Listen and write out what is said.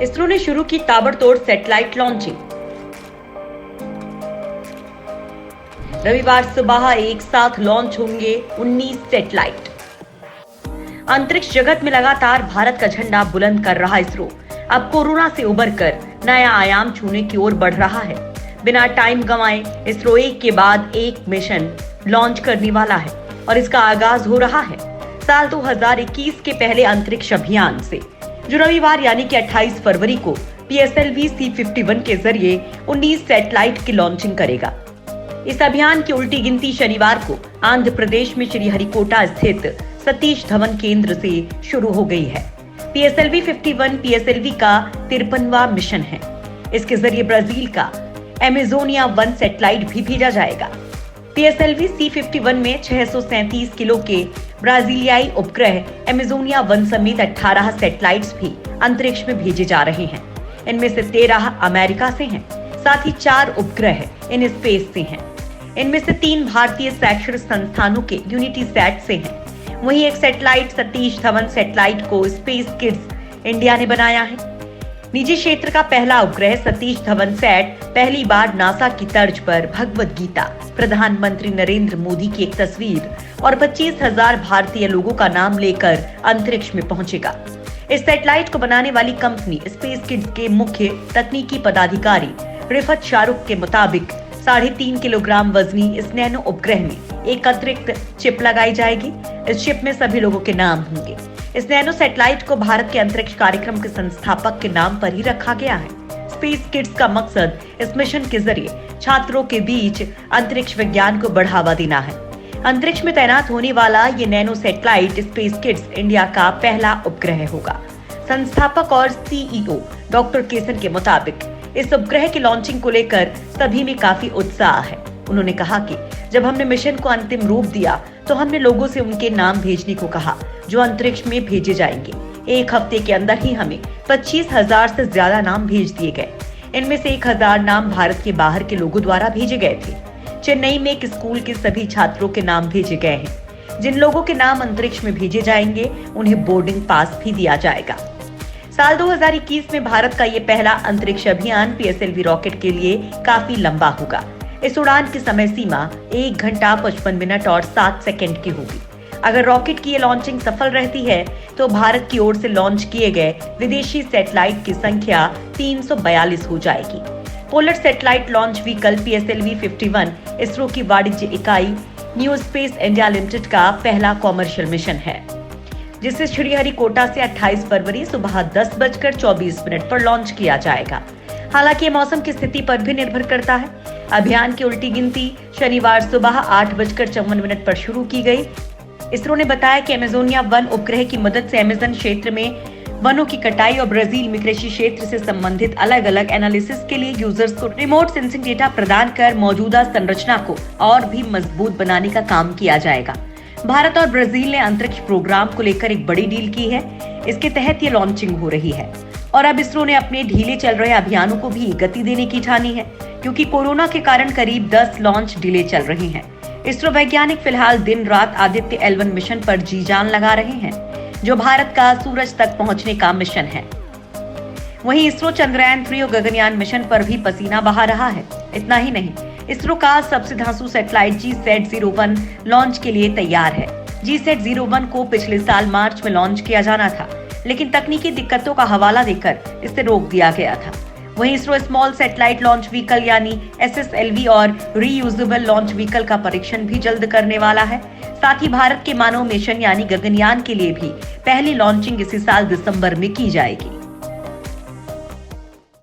इसरो ने शुरू की ताबड़तोड़ सैटेलाइट लॉन्चिंग। रविवार सुबह एक साथ लॉन्च होंगे 19 सैटेलाइट। अंतरिक्ष जगत में लगातार भारत का झंडा बुलंद कर रहा इसरो अब कोरोना से उबरकर नया आयाम छूने की ओर बढ़ रहा है। बिना टाइम गंवाए इसरो एक के बाद एक मिशन लॉन्च करने वाला है और इसका आगाज हो रहा है साल 2021 के पहले अंतरिक्ष अभियान से, जो रविवार यानी कि 28 फरवरी को PSLV C51 के जरिए 19 सैटेलाइट की लॉन्चिंग करेगा। इस अभियान की उल्टी गिनती शनिवार को आंध्र प्रदेश में श्रीहरिकोटा स्थित सतीश धवन केंद्र से शुरू हो गई है। PSLV 51 PSLV का 53वां मिशन है। इसके जरिए ब्राजील का एमेजोनिया 1 सैटेलाइट भी भेजा जाएगा। PSLV C51 में 637 किलो के ब्राजीलियाई उपग्रह एमेजोनिया 1 समेत 18 सैटेलाइट्स भी अंतरिक्ष में भेजे जा रहे हैं। इनमें से 13 अमेरिका से हैं, साथ ही 4 उपग्रह इन स्पेस से हैं। इनमें से 3 भारतीय शैक्षणिक संस्थानों के यूनिटीसैट से हैं। वहीं एक सैटेलाइट सतीश धवन सैटेलाइट को स्पेस किड्स इंडिया ने बनाया है। निजी क्षेत्र का पहला उपग्रह सतीश धवन सैट पहली बार नासा की तर्ज पर भगवद गीता, प्रधानमंत्री नरेंद्र मोदी की एक तस्वीर और 25,000 भारतीय लोगों का नाम लेकर अंतरिक्ष में पहुंचेगा। इस सैटेलाइट को बनाने वाली कंपनी स्पेस किड्स के मुख्य तकनीकी पदाधिकारी रिफत शाहरुख के मुताबिक 3.5 किलोग्राम वजनी इस नैनो उपग्रह में एक अतिरिक्त चिप लगाई जाएगी। इस चिप में सभी लोगों के नाम होंगे। इस नैनो सैटेलाइट को भारत के अंतरिक्ष कार्यक्रम के संस्थापक के नाम पर ही रखा गया है। स्पेस किड्स का मकसद इस मिशन के जरिए छात्रों के बीच अंतरिक्ष विज्ञान को बढ़ावा देना है। अंतरिक्ष में तैनात होने वाला ये nano satellite space kids India का पहला उपग्रह होगा। संस्थापक और CEO डॉक्टर केसन के मुताबिक इस उपग्रह की लॉन्चिंग को लेकर सभी में काफी उत्साह है। उन्होंने कहा कि जब हमने मिशन को अंतिम रूप दिया तो हमने लोगों से उनके नाम भेजने को कहा जो अंतरिक्ष में भेजे जाएंगे। एक हफ्ते के अंदर ही हमें 25,000 से ज्यादा नाम भेज दिए गए। इनमें से 1,000 नाम भारत के बाहर के लोगों द्वारा भेजे गए थे। चेन्नई में एक स्कूल के सभी छात्रों के नाम भेजे गए हैं। जिन लोगों के नाम अंतरिक्ष में भेजे जाएंगे उन्हें बोर्डिंग पास भी दिया जाएगा। साल 2021 में भारत का ये पहला अंतरिक्ष अभियान PSLV रॉकेट के लिए काफी लंबा होगा। इस उड़ान की समय सीमा 1 घंटा 55 मिनट और 7 सेकंड की होगी। अगर रॉकेट की ये लॉन्चिंग सफल रहती है तो भारत की ओर से लॉन्च किए गए विदेशी सैटेलाइट की संख्या 342 हो जाएगी। Polar satellite launch vehicle PSLV 51 ISRO की वाणिज्य इकाई न्यू स्पेस इंडिया लिमिटेड का पहला कॉमर्शियल मिशन है, जिसे श्रीहरिकोटा से 28 फरवरी सुबह 10:24 पर लॉन्च किया जाएगा। हालांकि मौसम की स्थिति पर भी निर्भर करता है। अभियान की उल्टी गिनती शनिवार सुबह 8:54 पर शुरू की गई। इसरो ने बताया कि एमेजोनिया 1 उपग्रह की मदद से अमेज़न क्षेत्र में वनों की कटाई और ब्राजील में कृषि क्षेत्र से संबंधित अलग अलग एनालिसिस के लिए यूजर्स को रिमोट सेंसिंग डेटा प्रदान कर मौजूदा संरचना को और भी मजबूत बनाने का काम किया जाएगा। भारत और ब्राजील ने अंतरिक्ष प्रोग्राम को लेकर एक बड़ी डील की है। इसके तहत ये लॉन्चिंग हो रही है और अब इसरो ने अपने ढीले चल रहे अभियानों को भी गति देने की ठानी है, क्योंकि कोरोना के कारण करीब 10 लॉन्च डिले चल रहे हैं। इसरो वैज्ञानिक फिलहाल दिन रात आदित्य L1 मिशन पर जी जान लगा रहे हैं, जो भारत का सूरज तक पहुंचने का मिशन है। वहीं इसरो चंद्रयान 3 और गगनयान मिशन पर भी पसीना बहा रहा है। इतना ही नहीं, इसरो का सबसे धांसू सैटेलाइट GSAT-01 लॉन्च के लिए तैयार है। GSAT-01 को पिछले साल मार्च में लॉन्च किया जाना था, लेकिन तकनीकी दिक्कतों का हवाला देकर इसे रोक दिया गया था। वहीं ISRO small satellite launch vehicle यानी SSLV और रीयूजेबल लॉन्च व्हीकल का परीक्षण भी जल्द करने वाला है। साथ ही भारत के मानव मिशन यानी गगनयान के लिए भी पहली लॉन्चिंग इसी साल दिसंबर में की जाएगी।